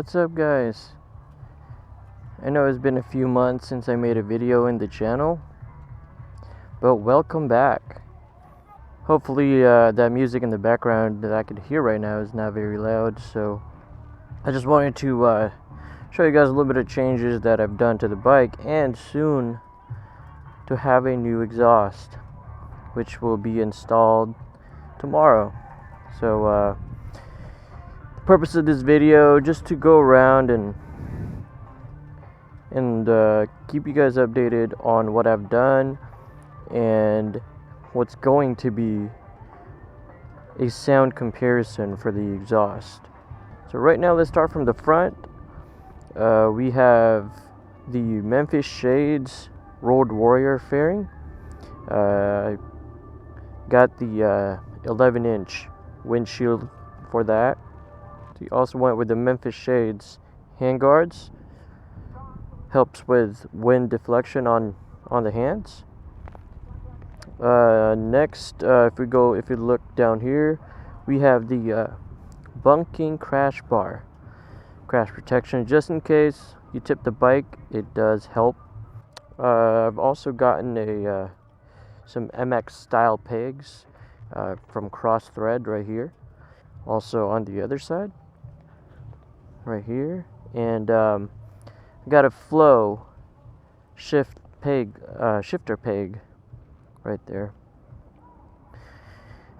What's up, guys? I know it's been a few months since I made a video in the channel, but welcome back. Hopefully that music in the background that I could hear right now is not very loud, so I just wanted to show you guys a little bit of changes that I've done to the bike, and soon to have a new exhaust, which will be installed tomorrow. So the purpose of this video, just to go around and keep you guys updated on what I've done and what's going to be a sound comparison for the exhaust. So right now, let's start from the front. We have the Memphis Shades Road Warrior fairing. Got the 11-inch windshield for that. We also went with the Memphis Shades Handguards. Helps with wind deflection on the hands. Next, if you look down here, we have the Bungking Crash Bar, crash protection, just in case you tip the bike. It does help. I've also gotten some MX style pegs from Cross Thread right here. Also on the other side, right here, and got a Flow shifter peg right there.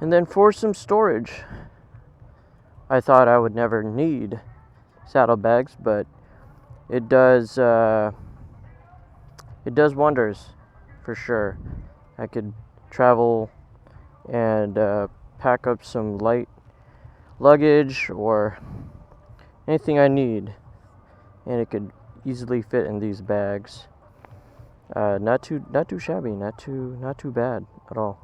And then for some storage, I thought I would never need saddlebags, but it does wonders for sure. I could travel and pack up some light luggage or anything I need, and it could easily fit in these bags. Not too shabby, not too bad at all.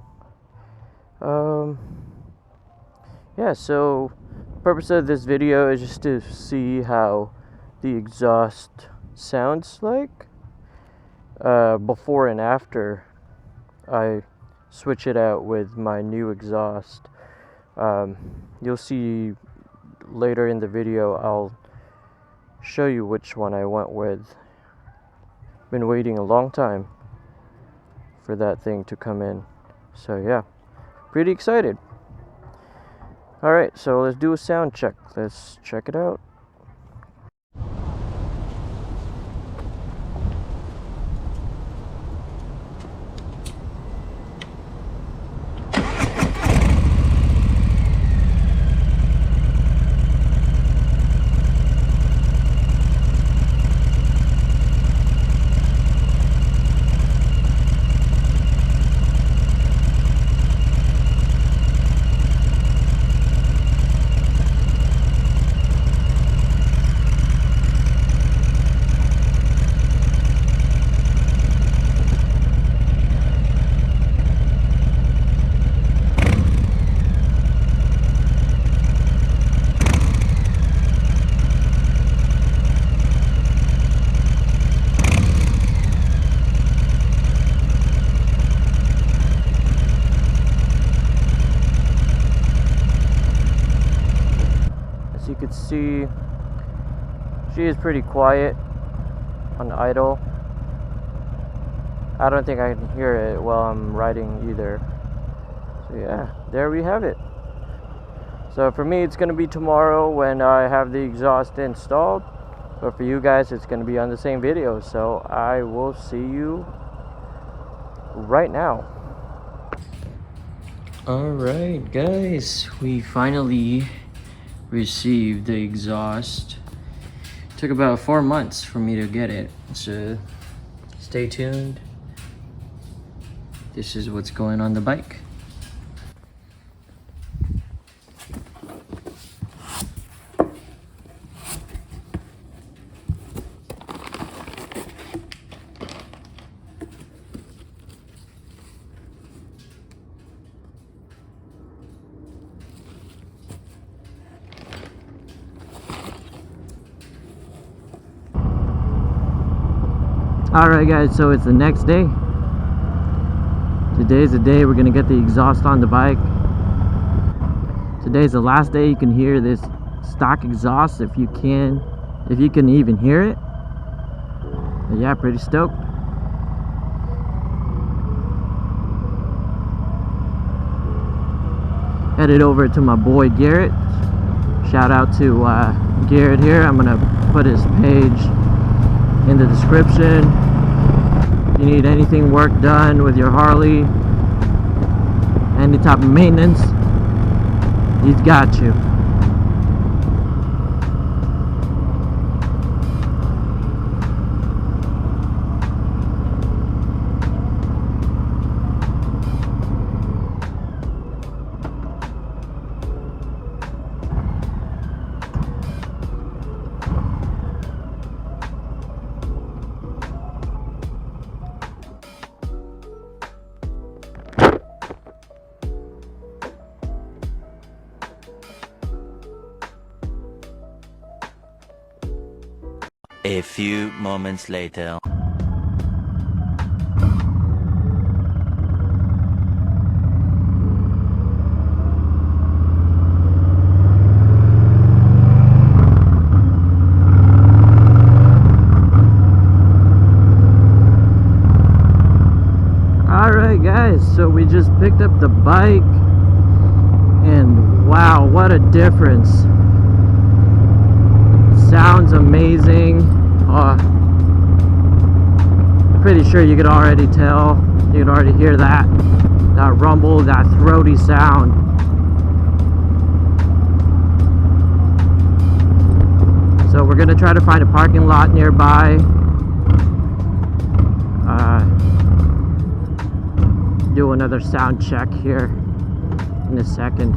Yeah, so the purpose of this video is just to see how the exhaust sounds like before and after I switch it out with my new exhaust. You'll see later in the video, I'll show you which one I went with. Been waiting a long time for that thing to come in, so yeah, pretty excited. Alright, so let's do a sound check. Let's check it out. You could see she is pretty quiet on idle. I don't think I can hear it while I'm riding either. So yeah, there we have it. So for me, it's going to be tomorrow when I have the exhaust installed, but for you guys, it's going to be on the same video. So I will see you right now. Alright guys, we finally received the exhaust. Took about 4 months for me to get it, so stay tuned. This is what's going on the bike. Alright guys, so it's the next day. Today's the day we're gonna get the exhaust on the bike. Today's the last day you can hear this stock exhaust if you can if you can even hear it. But yeah, pretty stoked. Headed over to my boy Garrett. Shout out to Garrett here. I'm gonna put his page in the description. If you need anything work done with your Harley, any type of maintenance, he's got you. A few moments later. Alright guys, so we just picked up the bike and wow, what a difference. Sounds amazing. Pretty sure you could already tell, you could already hear that rumble, that throaty sound. So we're gonna try to find a parking lot nearby. Do another sound check here in a second.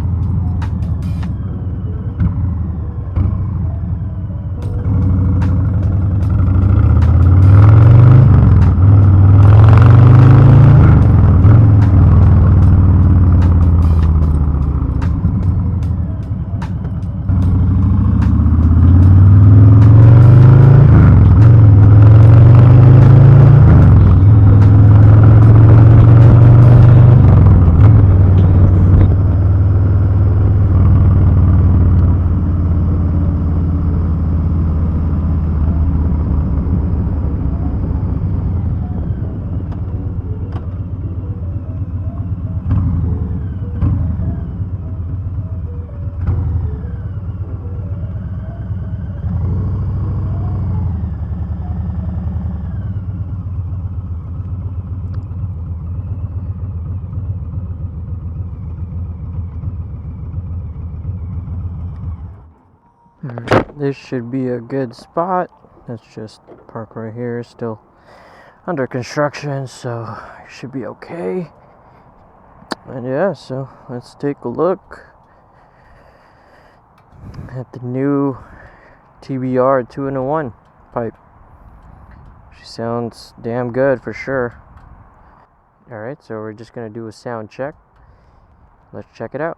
This should be a good spot. Let's just park right here. Still under construction, so it should be okay. And yeah, so let's take a look at the new TBR 2-in-1 pipe. She sounds damn good for sure. Alright, so we're just gonna do a sound check. Let's check it out.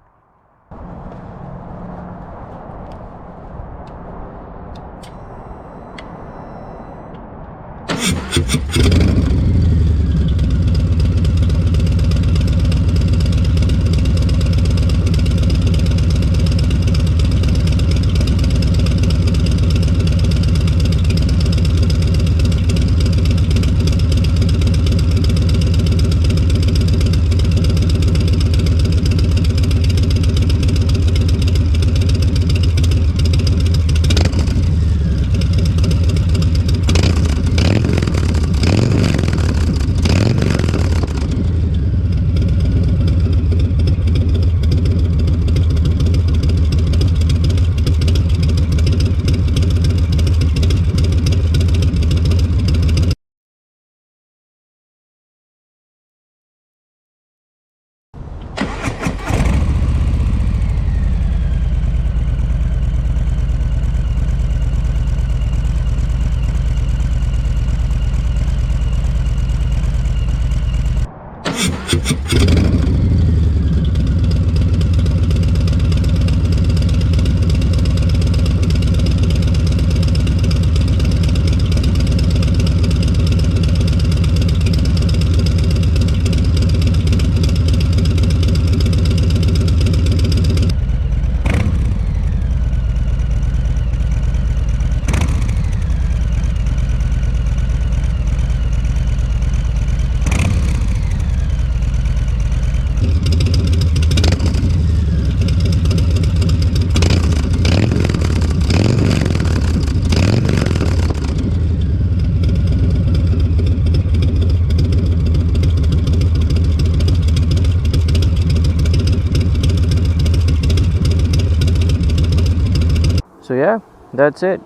yeah, that's it.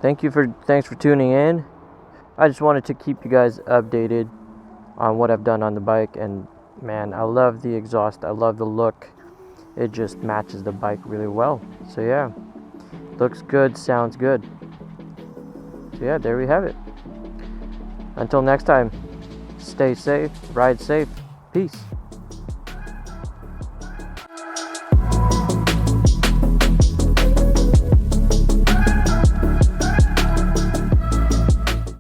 Thanks for tuning in. I just wanted to keep you guys updated on what I've done on the bike, and man, I love the exhaust. I love the look. It just matches the bike really well. So yeah, looks good, sounds good. So yeah, there we have it. Until next time, stay safe, ride safe, peace.